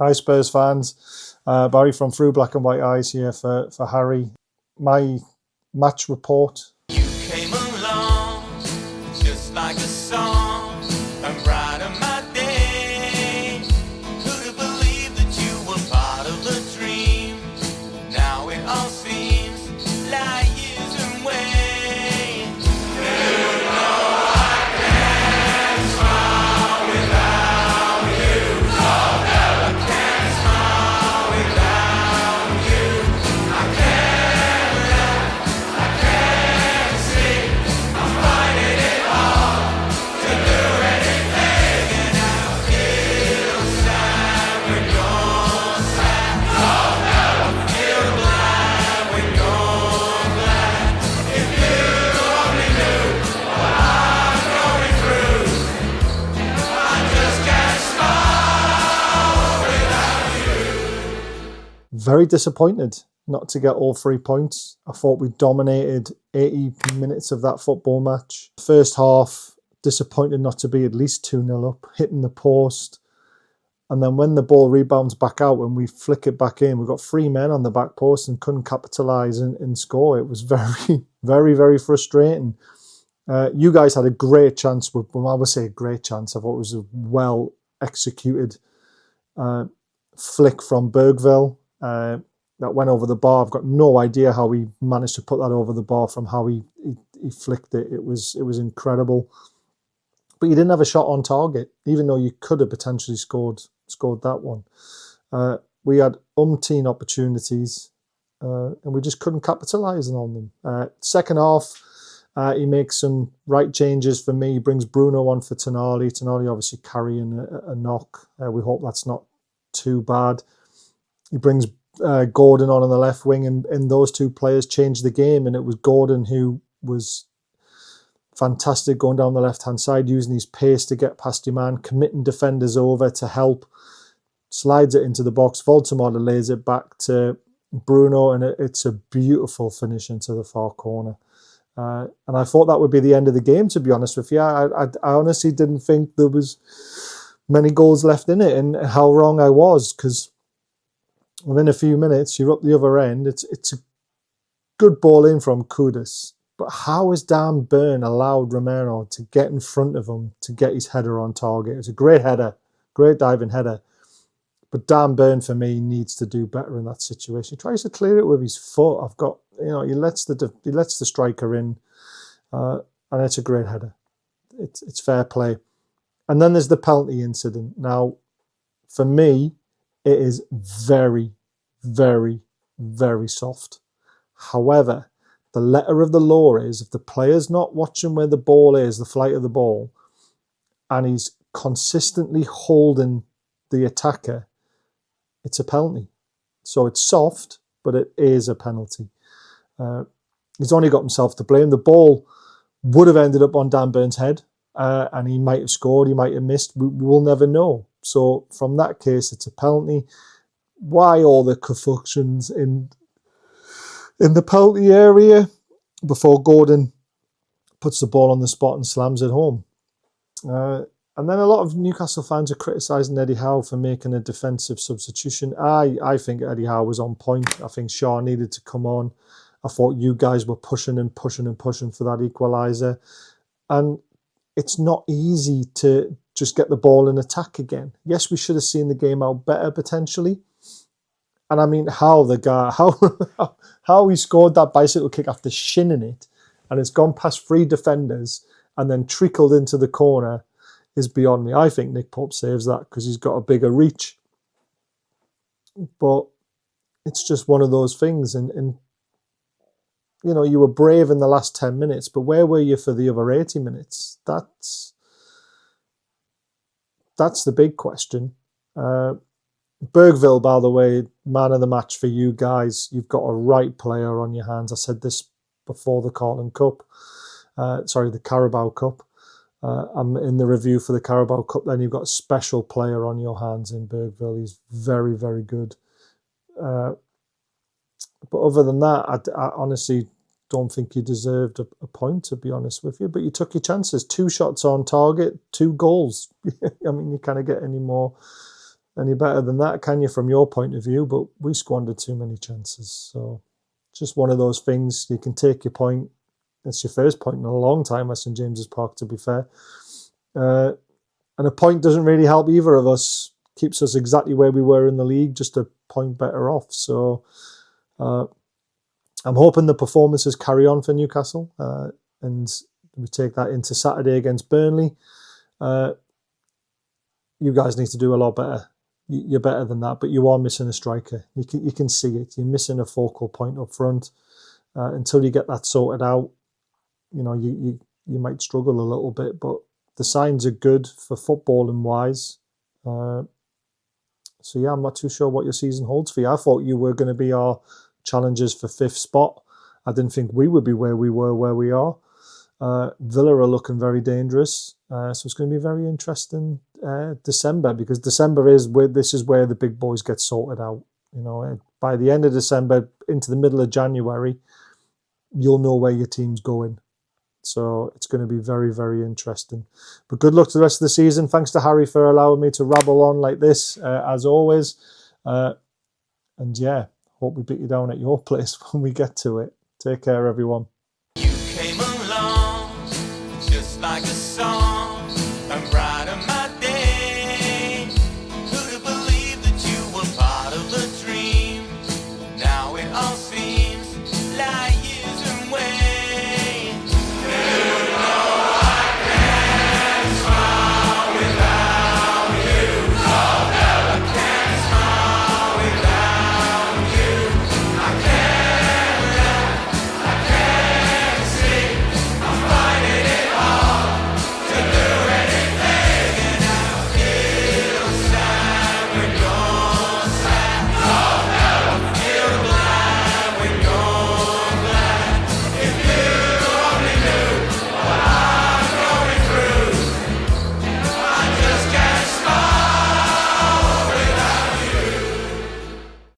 Hi Spurs fans, Barry from Through Black and White Eyes here for Harry. My match report. You came along just like a song, and brighten my day. Who'd have believed that you were part of the dream? Now it all seems like years away. You know I can't smile without you. Oh no, I can't smile without you. I can't laugh, I can't sing. I'm finding it hard to do anything, and I feel sad when you're sad. Oh no, I feel glad when you're glad. If you only knew what I'm going through, I just can't smile without you. Very disappointed not to get all 3 points. I thought we dominated 80 minutes of that football match. First half, disappointed not to be at least 2-0 up, hitting the post. And then when the ball rebounds back out and we flick it back in, we've got 3 men on the back post and couldn't capitalise and score. It was very, very, very frustrating. You guys had a great chance. Well, I would say a great chance. I thought it was a well executed flick from Bergville that went over the bar. I've got no idea how he managed to put that over the bar from how he flicked it. It was incredible. But you didn't have a shot on target, even though you could have potentially scored that one. We had umpteen opportunities, and we just couldn't capitalise on them. Second half, he makes some right changes for me. He brings Bruno on for Tonali. Tonali obviously carrying a knock. We hope that's not too bad. He brings Gordon on the left wing, and those two players changed the game, and it was Gordon who was fantastic going down the left-hand side, using his pace to get past your man, committing defenders over to help, slides it into the box. Voldemort lays it back to Bruno, and it's a beautiful finish into the far corner. And I thought that would be the end of the game, to be honest with you. I honestly didn't think there was many goals left in it, and how wrong I was, because within a few minutes, you're up the other end. It's a good ball in from Kudus. But how has Dan Burn allowed Romero to get in front of him to get his header on target? It's a great header, great diving header. But Dan Burn, for me, needs to do better in that situation. He tries to clear it with his foot. He lets the striker in, and it's a great header. It's fair play. And then there's the penalty incident. Now, for me, it is very, very, very soft. However, the letter of the law is if the player's not watching where the ball is, the flight of the ball, and he's consistently holding the attacker, it's a penalty. So it's soft, but it is a penalty. He's only got himself to blame. The ball would have ended up on Dan Burn's head, and he might have scored, he might have missed. We will never know. So from that case, it's a penalty. Why all the confusions in the penalty area before Gordon puts the ball on the spot and slams it home? And then a lot of Newcastle fans are criticising Eddie Howe for making a defensive substitution. I think Eddie Howe was on point. I think Shaw needed to come on. I thought you guys were pushing and pushing and pushing for that equaliser. And it's not easy to just get the ball in attack again. Yes, we should have seen the game out better potentially. And I mean, how he scored that bicycle kick after shinning it, and it's gone past 3 defenders and then trickled into the corner is beyond me. I think Nick Pope saves that because he's got a bigger reach. But it's just one of those things. And you were brave in the last 10 minutes, but where were you for the other 80 minutes? That's the big question. Bergville, by the way, man of the match for you guys. You've got a right player on your hands. I said this before the the Carabao Cup. I'm in the review for the Carabao Cup. Then you've got a special player on your hands in Bergville. He's very, very good. But other than that, I honestly don't think you deserved a point, to be honest with you. But you took your chances. 2 shots on target, 2 goals. I mean, you can't get any more any better than that, can you, from your point of view? But we squandered too many chances. So just one of those things. You can take your point. It's your first point in a long time at St James's Park, to be fair. And a point doesn't really help either of us. Keeps us exactly where we were in the league, just a point better off. So I'm hoping the performances carry on for Newcastle. And we take that into Saturday against Burnley. You guys need to do a lot better. You're better than that, but you are missing a striker. You can see it. You're missing a focal point up front. Until you get that sorted out, you might struggle a little bit, but the signs are good for footballing wise. So yeah, I'm not too sure what your season holds for you. I thought you were going to be our challengers for 5th spot. I didn't think we would be where we are. Villa are looking very dangerous. So it's going to be very interesting December, because December is where the big boys get sorted out. By the end of December into the middle of January, you'll know where your team's going. So it's going to be very, very interesting. But good luck to the rest of the season. Thanks to Harry for allowing me to rabble on like this, as always. And yeah, hope we beat you down at your place when we get to it. Take care, everyone.